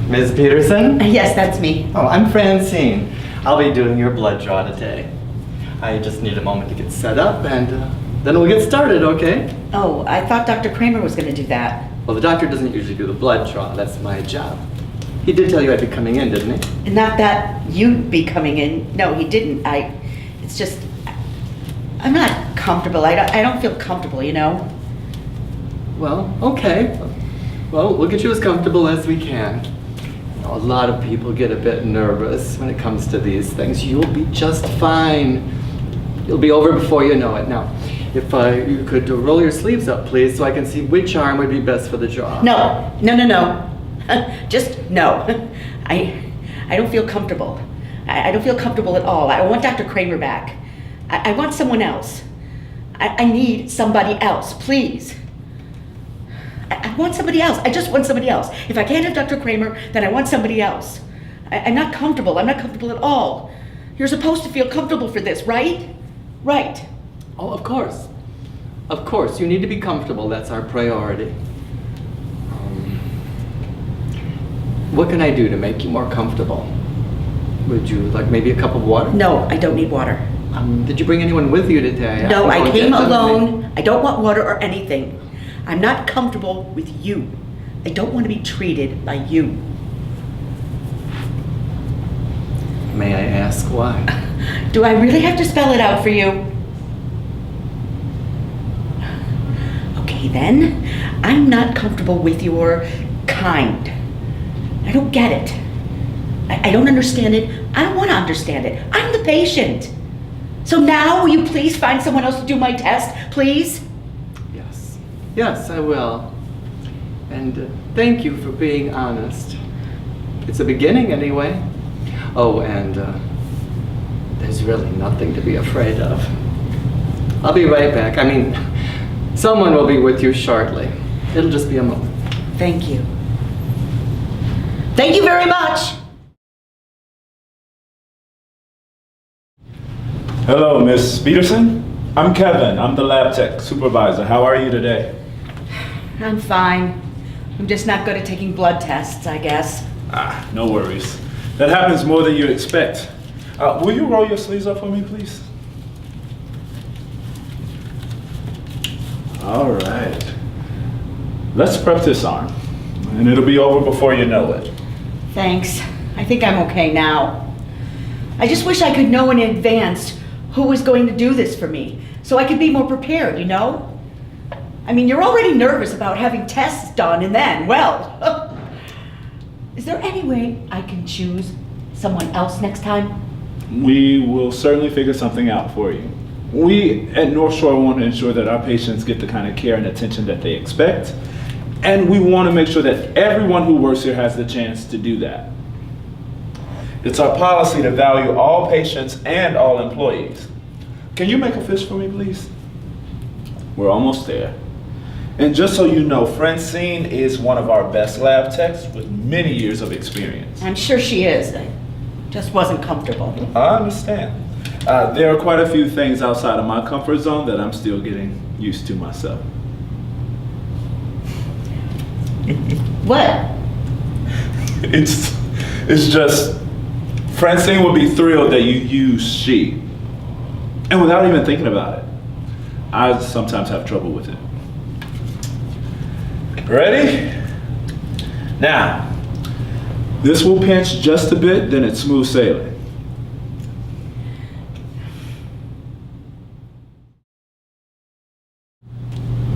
Ms. Peterson? Yes, that's me. Oh, I'm Francine. I'll be doing your blood draw today. I just need a moment to get set up and then we'll get started, okay? Oh, I thought Dr. Kramer was going to do that. Well, the doctor doesn't usually do the blood draw. That's my job. He did tell you I'd be coming in, didn't he? Not that you'd be coming in. No, he didn't. It's just, I'm not comfortable. I don't feel comfortable, you know? Well, okay. Well, we'll get you as comfortable as we can. You know, a lot of people get a bit nervous when it comes to these things. You'll be just fine. You'll be over before you know it. Now, if you could roll your sleeves up, please, so I can see which arm would be best for the draw. No. Just no. I don't feel comfortable. I don't feel comfortable at all. I want Dr. Kramer back. I want someone else. I need somebody else, please. I want somebody else. I just want somebody else. If I can't have Dr. Kramer, then I want somebody else. I'm not comfortable. I'm not comfortable at all. You're supposed to feel comfortable for this, right? Right. Oh, of course. Of course, you need to be comfortable. That's our priority. What can I do to make you more comfortable? Would you like maybe a cup of water? No, I don't need water. Did you bring anyone with you today? No, I came alone. I don't want water or anything. I'm not comfortable with you. I don't want to be treated by you. May I ask why? Do I really have to spell it out for you? Okay then, I'm not comfortable with your kind. I don't get it. I don't understand it. I don't want to understand it. I'm the patient. So now, will you please find someone else to do my test, please? Yes, I will. And thank you for being honest. It's a beginning anyway. Oh, and there's really nothing to be afraid of. I'll be right back. I mean, someone will be with you shortly. It'll just be a moment. Thank you. Thank you very much. Hello, Miss Peterson. I'm Kevin. I'm the lab tech supervisor. How are you today? I'm fine. I'm just not good at taking blood tests, I guess. No worries. That happens more than you expect. Will you roll your sleeves up for me, please? All right. Let's prep this arm, and it'll be over before you know it. Thanks. I think I'm okay now. I just wish I could know in advance who was going to do this for me, so I could be more prepared, you know? I mean, you're already nervous about having tests done, and then, well, is there any way I can choose someone else next time? We will certainly figure something out for you. We at North Shore want to ensure that our patients get the kind of care and attention that they expect, and we want to make sure that everyone who works here has the chance to do that. It's our policy to value all patients and all employees. Can you make a fist for me, please? We're almost there. And just so you know, Francine is one of our best lab techs with many years of experience. I'm sure she is. I just wasn't comfortable. I understand. There are quite a few things outside of my comfort zone that I'm still getting used to myself. What? It's just, Francine would be thrilled that you use she. And without even thinking about it, I sometimes have trouble with it. Ready? Now, this will pinch just a bit, then it's smooth sailing.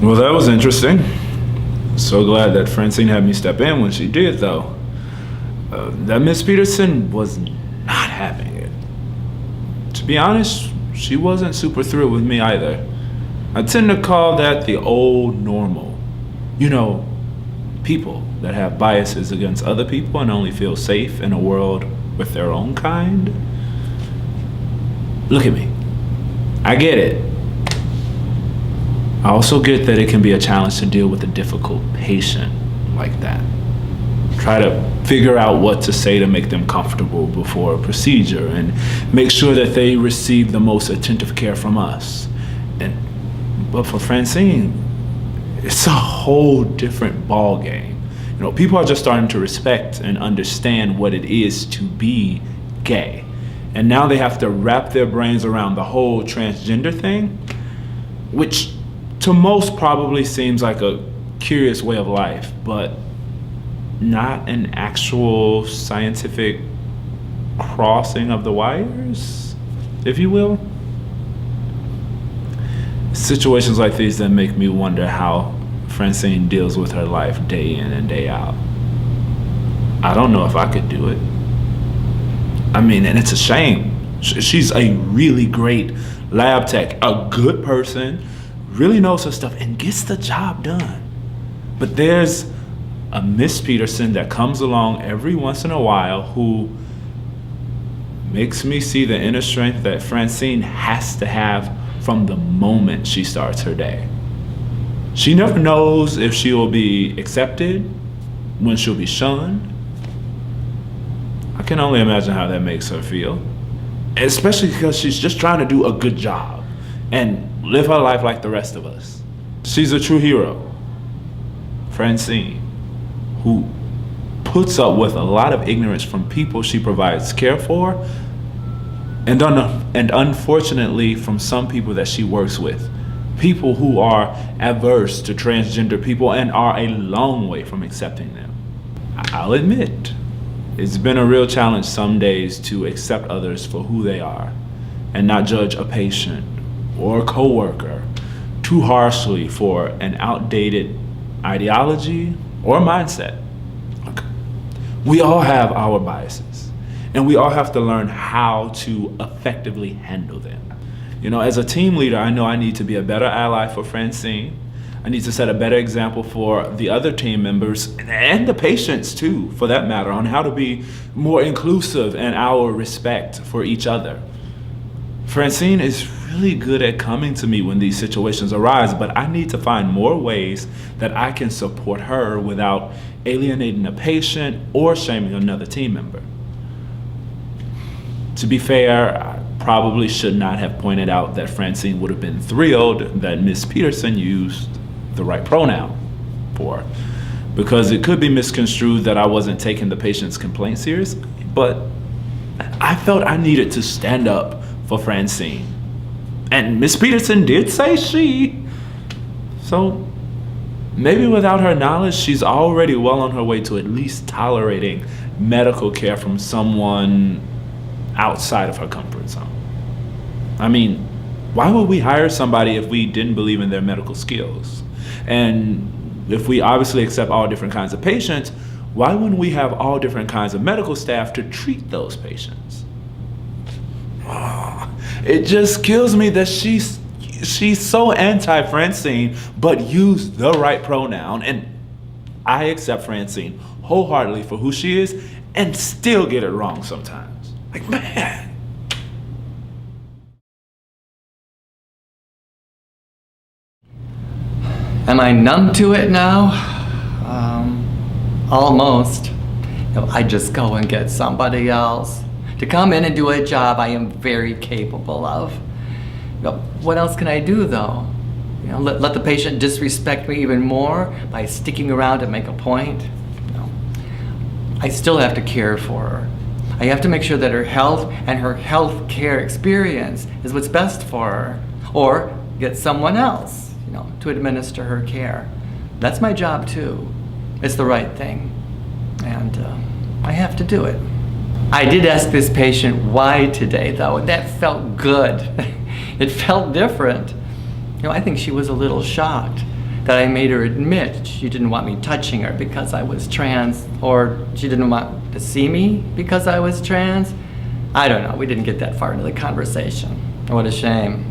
Well, that was interesting. So glad that Francine had me step in when she did, though. That Miss Peterson was not having it. To be honest, she wasn't super thrilled with me either. I tend to call that the old normal. You know, people that have biases against other people and only feel safe in a world with their own kind. Look at me. I get it. I also get that it can be a challenge to deal with a difficult patient like that. Try to figure out what to say to make them comfortable before a procedure and make sure that they receive the most attentive care from us. But for Francine, it's a whole different ball game. You People are just starting to respect and understand what it is to be gay. And now they have to wrap their brains around the whole transgender thing, which to most probably seems like a curious way of life, but not an actual scientific crossing of the wires, if you will. Situations like these that make me wonder how Francine deals with her life day in and day out. I don't know if I could do it. I mean, and it's a shame. She's a really great lab tech, a good person, really knows her stuff and gets the job done. But there's a Miss Peterson that comes along every once in a while who makes me see the inner strength that Francine has to have from the moment she starts her day. She never knows if she will be accepted, when she'll be shunned. I can only imagine how that makes her feel, especially because she's just trying to do a good job and live her life like the rest of us. She's a true hero, Francine, who puts up with a lot of ignorance from people she provides care for, and unfortunately from some people that she works with. People who are averse to transgender people and are a long way from accepting them. I'll admit, it's been a real challenge some days to accept others for who they are and not judge a patient or a coworker too harshly for an outdated ideology or mindset. Look, we all have our biases, and we all have to learn how to effectively handle them. As a team leader, I know I need to be a better ally for Francine. I need to set a better example for the other team members and the patients too, for that matter, on how to be more inclusive in our respect for each other. Francine is really good at coming to me when these situations arise, but I need to find more ways that I can support her without alienating a patient or shaming another team member. To be fair, I probably should not have pointed out that Francine would have been thrilled that Miss Peterson used the right pronoun for her, because it could be misconstrued that I wasn't taking the patient's complaint seriously, but I felt I needed to stand up for Francine. And Miss Peterson did say she. So maybe without her knowledge, she's already well on her way to at least tolerating medical care from someone outside of her comfort zone. I mean, why would we hire somebody if we didn't believe in their medical skills? And if we obviously accept all different kinds of patients, why wouldn't we have all different kinds of medical staff to treat those patients? It just kills me that she's so anti-Francine, but used the right pronoun. And I accept Francine wholeheartedly for who she is and still get it wrong sometimes. Like, man. Am I numb to it now? Almost. I just go and get somebody else to come in and do a job I am very capable of. What else can I do though? Let the patient disrespect me even more by sticking around to make a point? I still have to care for her. I have to make sure that her health and her health care experience is what's best for her, or get someone else, to administer her care. That's my job too. It's the right thing, and I have to do it. I did ask this patient why today though, and that felt good. It felt different. I think she was a little shocked that I made her admit she didn't want me touching her because I was trans, or she didn't want to see me because I was trans. I don't know, we didn't get that far into the conversation. What a shame.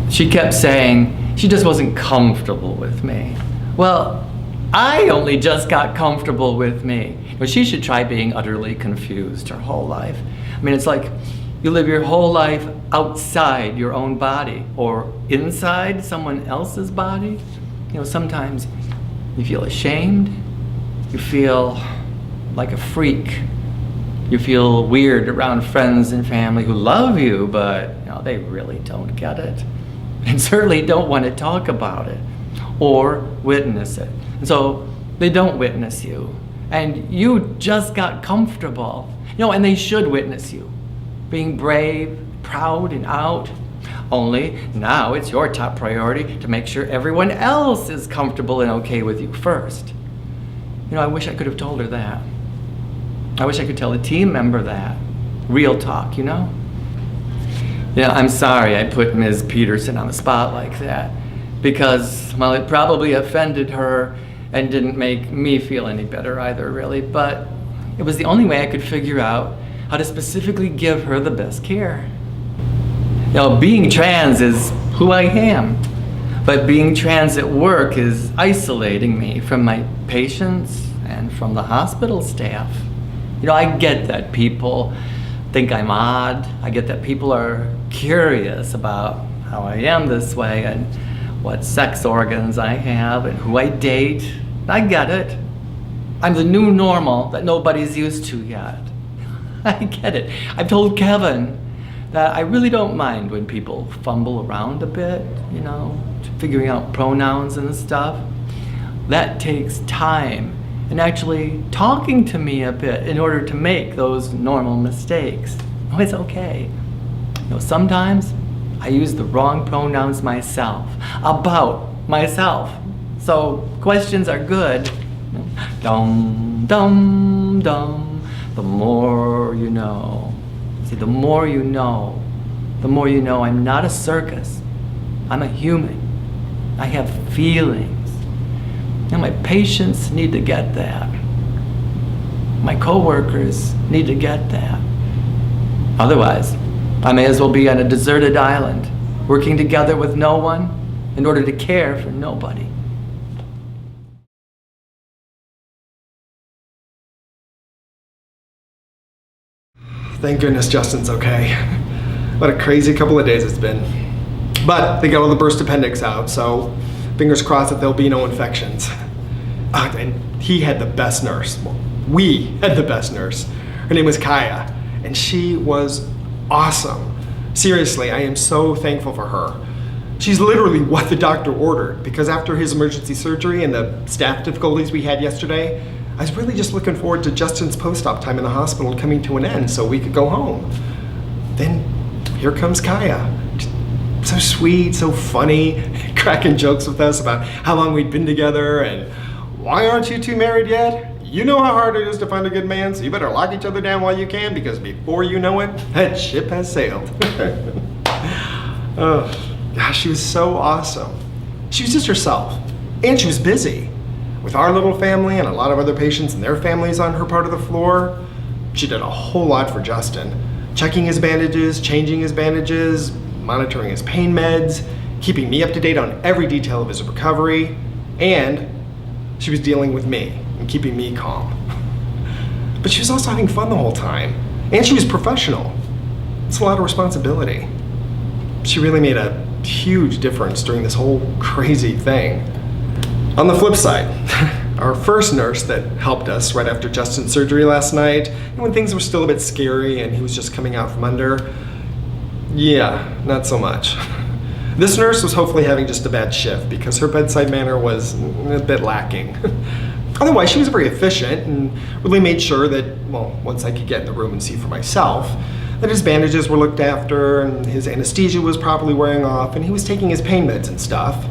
She kept saying she just wasn't comfortable with me. Well, I only just got comfortable with me. But she should try being utterly confused her whole life. I mean, it's like you live your whole life outside your own body or inside someone else's body. Sometimes you feel ashamed, you feel like a freak, you feel weird around friends and family who love you, but they really don't get it, and certainly don't want to talk about it or witness it. And so They don't witness you. And you just got comfortable. And they should witness you. Being brave, proud, and out. Only now it's your top priority to make sure everyone else is comfortable and okay with you first. I wish I could have told her that. I wish I could tell a team member that. Real talk, Yeah, I'm sorry I put Ms. Peterson on the spot like that. Because, well, it probably offended her and didn't make me feel any better either, really. But it was the only way I could figure out how to specifically give her the best care. Being trans is who I am. But being trans at work is isolating me from my patients and from the hospital staff. I get that people think I'm odd. I get that people are curious about how I am this way and what sex organs I have and who I date. I get it. I'm the new normal that nobody's used to yet. I get it. I've told Kevin that I really don't mind when people fumble around a bit, figuring out pronouns and stuff. That takes time and actually talking to me a bit in order to make those normal mistakes. It's okay. Sometimes I use the wrong pronouns myself, about myself. So questions are good. Dum, dum, dum. The more you know. See, the more you know I'm not a circus. I'm a human. I have feelings. My patients need to get that. My coworkers need to get that. Otherwise, I may as well be on a deserted island, working together with no one in order to care for nobody. Thank goodness Justin's okay. What a crazy couple of days it's been. But they got all the burst appendix out, so fingers crossed that there'll be no infections. And he had the best nurse. Well, we had the best nurse. Her name was Kaya, and she was awesome. Seriously, I am so thankful for her. She's literally what the doctor ordered, because after his emergency surgery and the staff difficulties we had yesterday, I was really just looking forward to Justin's post-op time in the hospital coming to an end so we could go home. Then here comes Kaya. So sweet, so funny, cracking jokes with us about how long we'd been together and why aren't you two married yet? You know how hard it is to find a good man, so you better lock each other down while you can, because before you know it, that ship has sailed. Oh, gosh, she was so awesome. She was just herself, and she was busy. With our little family and a lot of other patients and their families on her part of the floor, she did a whole lot for Justin. Checking his bandages, changing his bandages, monitoring his pain meds, keeping me up to date on every detail of his recovery, and she was dealing with me and keeping me calm. But she was also having fun the whole time, and she was professional. It's a lot of responsibility. She really made a huge difference during this whole crazy thing. On the flip side, our first nurse that helped us right after Justin's surgery last night, and when things were still a bit scary and he was just coming out from under, yeah, not so much. This nurse was hopefully having just a bad shift because her bedside manner was a bit lacking. Otherwise, she was very efficient and really made sure that, well, once I could get in the room and see for myself, that his bandages were looked after and his anesthesia was properly wearing off and he was taking his pain meds and stuff.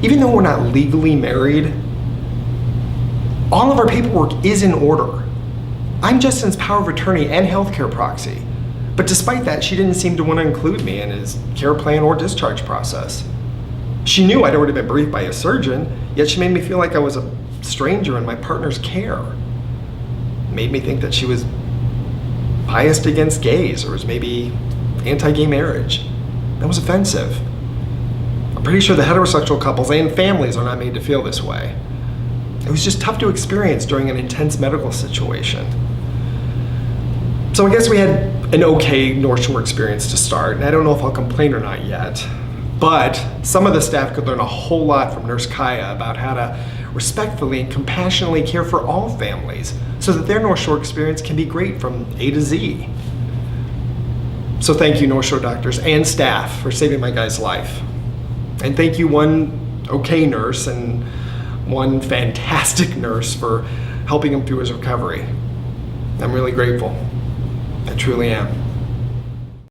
Even though we're not legally married, all of our paperwork is in order. I'm Justin's power of attorney and healthcare proxy. But despite that, she didn't seem to want to include me in his care plan or discharge process. She knew I'd already been briefed by a surgeon, yet she made me feel like I was a stranger in my partner's care. Made me think that she was biased against gays or was maybe anti-gay marriage. That was offensive. I'm pretty sure the heterosexual couples and families are not made to feel this way. It was just tough to experience during an intense medical situation. So I guess we had an okay North Shore experience to start, and I don't know if I'll complain or not yet. But some of the staff could learn a whole lot from Nurse Kaya about how to respectfully and compassionately care for all families so that their North Shore experience can be great from A to Z. So thank you, North Shore doctors and staff, for saving my guy's life. And thank you, one okay nurse and one fantastic nurse for helping him through his recovery. I'm really grateful. I truly am.